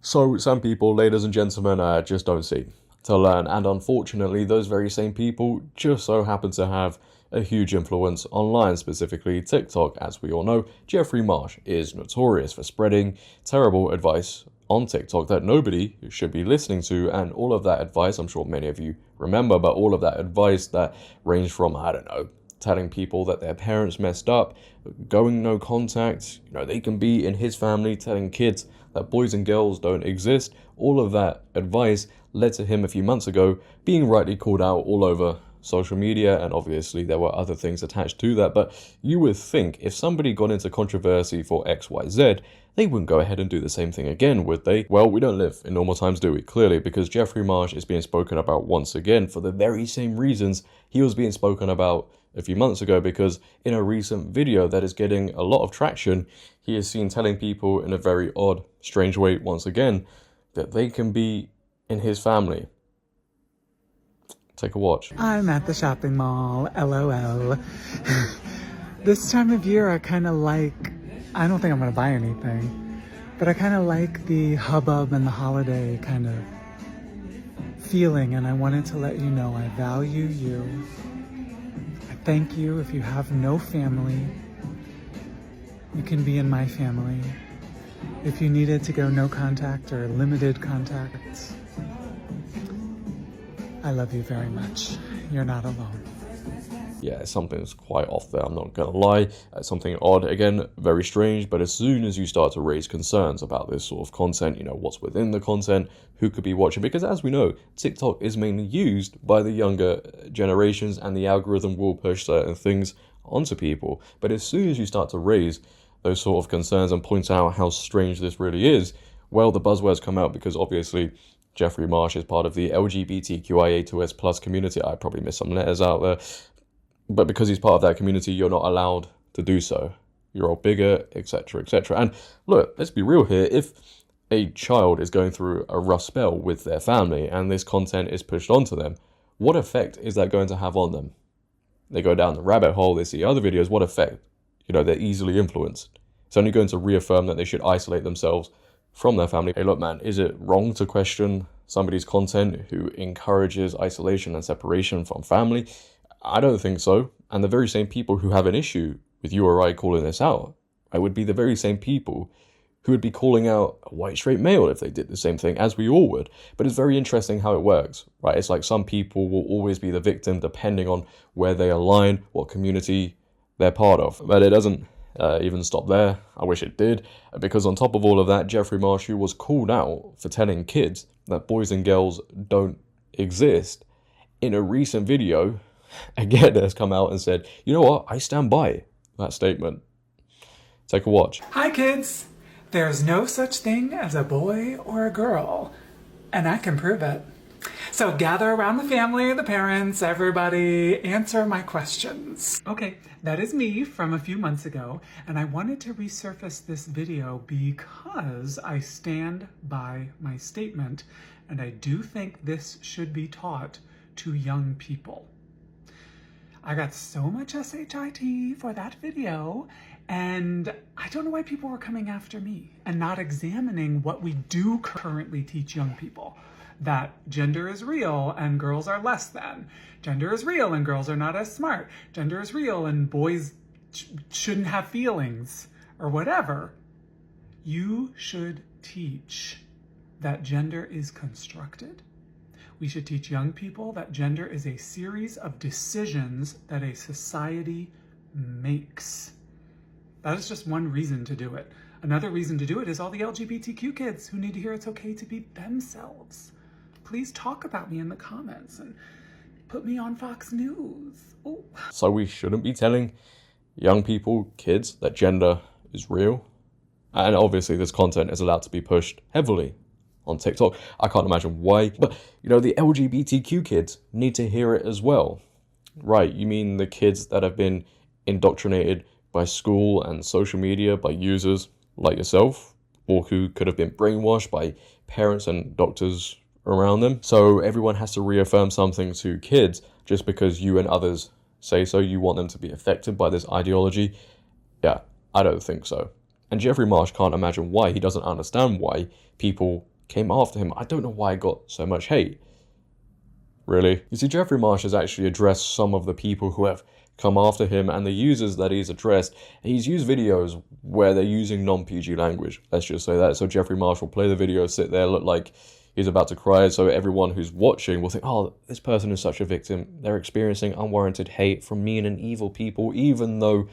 So some people, ladies and gentlemen, just don't see to learn, and unfortunately those very same people just so happen to have a huge influence online, specifically TikTok. As we all know, Jeffrey Marsh is notorious for spreading terrible advice on TikTok that nobody should be listening to, and all of that advice, I'm sure many of you remember, but all of that advice that ranged from, I don't know, telling people that their parents messed up, going no contact, they can be in his family, telling kids that boys and girls don't exist. All of that advice led to him a few months ago being rightly called out all over social media, and obviously there were other things attached to that, but you would think if somebody got into controversy for XYZ, they wouldn't go ahead and do the same thing again, would they? Well, we don't live in normal times, do we? Clearly, because Jeffrey Marsh is being spoken about once again for the very same reasons he was being spoken about a few months ago, because in a recent video that is getting a lot of traction, he is seen telling people in a very odd, strange way once again that they can be in his family. Take a watch. I'm at the shopping mall, LOL. This time of year I kind of like, I don't think I'm going to buy anything, but I kind of like the hubbub and the holiday kind of feeling, and I wanted to let you know I value you. I thank you. If you have no family, you can be in my family. If you needed to go no contact or limited contacts, I love you very much. You're not alone. Yeah, something's quite off there, I'm not gonna lie. Something odd, again, very strange, but as soon as you start to raise concerns about this sort of content, what's within the content, who could be watching, because as we know, TikTok is mainly used by the younger generations, and the algorithm will push certain things onto people. But as soon as you start to raise those sort of concerns and point out how strange this really is, well, the buzzwords come out, because obviously Jeffrey Marsh is part of the LGBTQIA2S+ community. I probably missed some letters out there. But because he's part of that community, you're not allowed to do so. You're all bigger, etc., etc. And look, let's be real here. If a child is going through a rough spell with their family and this content is pushed onto them, what effect is that going to have on them? They go down the rabbit hole, they see other videos, what effect? They're easily influenced. It's only going to reaffirm that they should isolate themselves from their family. Hey, look, man, is it wrong to question somebody's content who encourages isolation and separation from family? I don't think so. And the very same people who have an issue with you or I calling this out, would be the very same people who would be calling out a white straight male if they did the same thing, as we all would. But it's very interesting how it works, right? It's like some people will always be the victim depending on where they align, what community they're part of. But it doesn't even stop there. I wish it did, because on top of all of that, Jeffrey Marsh, who was called out for telling kids that boys and girls don't exist, in a recent video, again, has come out and said, you know what, I stand by that statement. Take a watch. Hi kids! There's no such thing as a boy or a girl, and I can prove it. So gather around the family, the parents, everybody, answer my questions. Okay, that is me from a few months ago, and I wanted to resurface this video because I stand by my statement, and I do think this should be taught to young people. I got so much SHIT for that video, and I don't know why people were coming after me and not examining what we do currently teach young people. That gender is real and girls are less than. Gender is real and girls are not as smart. Gender is real and boys shouldn't have feelings or whatever. You should teach that gender is constructed. We should teach young people that gender is a series of decisions that a society makes. That is just one reason to do it. Another reason to do it is all the LGBTQ kids who need to hear it's okay to be themselves. Please talk about me in the comments and put me on Fox News. Ooh. So we shouldn't be telling young people, kids, that gender is real. And obviously this content is allowed to be pushed heavily on TikTok. I can't imagine why, but the LGBTQ kids need to hear it as well. Right, you mean the kids that have been indoctrinated by school and social media, by users like yourself, or who could have been brainwashed by parents and doctors around them. So everyone has to reaffirm something to kids just because you and others say so. You want them to be affected by this ideology. Yeah, I don't think so. And Jeffrey Marsh can't imagine why. He doesn't understand why people came after him. I don't know why it got so much hate. Really? You see, Jeffrey Marsh has actually addressed some of the people who have come after him and the users that he's addressed. He's used videos where they're using non-PG language, let's just say that. So Jeffrey Marsh will play the video, sit there, look like he's about to cry, so everyone who's watching will think, oh, this person is such a victim. They're experiencing unwarranted hate from mean and evil people, even though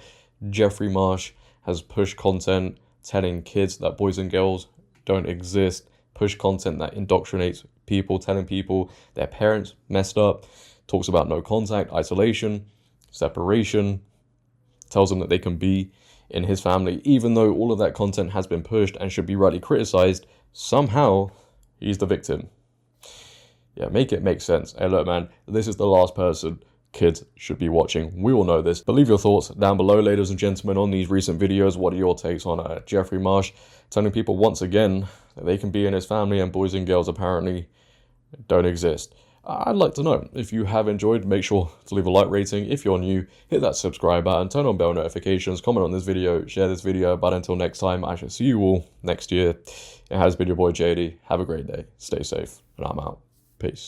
Jeffrey Marsh has pushed content telling kids that boys and girls don't exist, push content that indoctrinates people, telling people their parents messed up, talks about no contact, isolation, separation, tells them that they can be in his family. Even though all of that content has been pushed and should be rightly criticized, somehow he's the victim. Yeah, make it make sense. Hey, look, man, this is the last person kids should be watching. We all know this. But leave your thoughts down below, ladies and gentlemen, on these recent videos. What are your takes on Jeffrey Marsh telling people once again that they can be in his family and boys and girls apparently don't exist? I'd like to know. If you have enjoyed, make sure to leave a like rating. If you're new, hit that subscribe button, turn on bell notifications, comment on this video, share this video. But until next time, I shall see you all next year. It has been your boy JD. Have a great day. Stay safe. And I'm out. Peace.